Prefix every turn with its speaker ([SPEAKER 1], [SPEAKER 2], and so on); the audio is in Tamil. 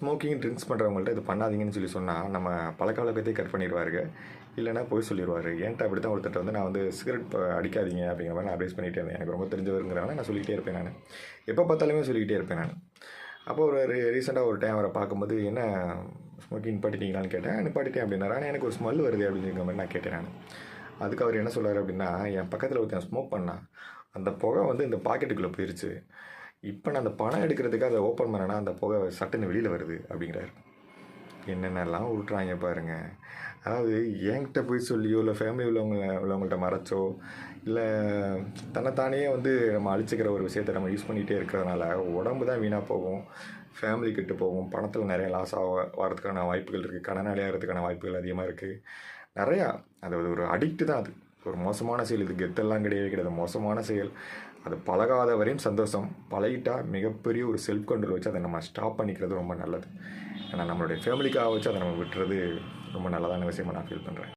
[SPEAKER 1] ஸ்மோக்கிங் ட்ரிங்க்ஸ் பண்ணுறவங்கள்ட்ட இது பண்ணாதீங்கன்னு சொன்னால் நம்ம பழக்கவழக்கத்தையே கட் பண்ணிடுவாருங்க. இல்லைனா போய் சொல்லிடுவார். ஏன்ட்ட அப்படி தான் ஒருத்தர் வந்து நான் வந்து சிகரெட் அடிக்காதீங்க அப்படிங்கிற மாதிரி நான் அட்வைஸ் பண்ணிகிட்டே இருந்தேன். எனக்கு ரொம்ப தெரிஞ்சவருங்கிறனால நான் சொல்லிகிட்டே இருப்பேன். நான் எப்போ பார்த்தாலுமே சொல்லிக்கிட்டே இருப்பேன். நான் அப்போ ஒரு ரீசெண்டாக ஒரு டைம் அவரை பார்க்கும்போது என்ன ஸ்மோக்கிங் நிப்பாட்டிட்டீங்களான்னு கேட்டேன். நிப்பாட்டிட்டேன் அப்படின்னாரு. ஆனால் எனக்கு ஒரு ஸ்மெல் வருது அப்படிங்கிற மாதிரி நான் கேட்டேன். நான் அதுக்கு அவர் என்ன சொல்கிறார் அப்படின்னா, என் பக்கத்தில் ஒருத்தன் ஸ்மோக் பண்ணான், அந்த புகை வந்து இந்த பாக்கெட்டுக்குள்ளே போயிடுச்சு. இப்போ நான் அந்த பணம் எடுக்கிறதுக்காக அதை ஓப்பன் பண்ணேன்னா அந்த புகை சட்டுன்னு வெளியில் வருது அப்படிங்கிறாரு. என்னென்னலாம் விட்றாங்க பாருங்கள். அதாவது என்கிட்ட போய் சொல்லியோ இல்லை ஃபேமிலி உள்ளவங்கள்ட்ட மறைச்சோ இல்லை தன்னைத்தானே வந்து நம்ம அழிச்சிக்கிற ஒரு விஷயத்தை நம்ம யூஸ் பண்ணிகிட்டே இருக்கிறதுனால உடம்பு தான் வீணாக போகும், ஃபேமிலி கிட்ட போகும், பணத்தில் நிறைய லாஸ் வரதுக்கான வாய்ப்புகள் இருக்குது, கடனாளி ஆகிறதுக்கான வாய்ப்புகள் அதிகமாக இருக்குது. நிறையா அது ஒரு அடிக்ட்டு தான். அது ஒரு மோசமான செயல். இது கெத்தெல்லாம் கிடையாது, மோசமான செயல். அது பழகாத வரையும் சந்தோஷம், பழகிட்டால் மிகப்பெரிய ஒரு செல்ஃப் கண்ட்ரோல் வச்சு அதை நம்ம ஸ்டாப் பண்ணிக்கிறது ரொம்ப நல்லது. ஏன்னா நம்மளுடைய ஃபேமிலிக்காக வச்சு அதை நம்ம விட்டுறது ரொம்ப நல்லதான விஷயமாக நான் ஃபீல் பண்ணுறேன்.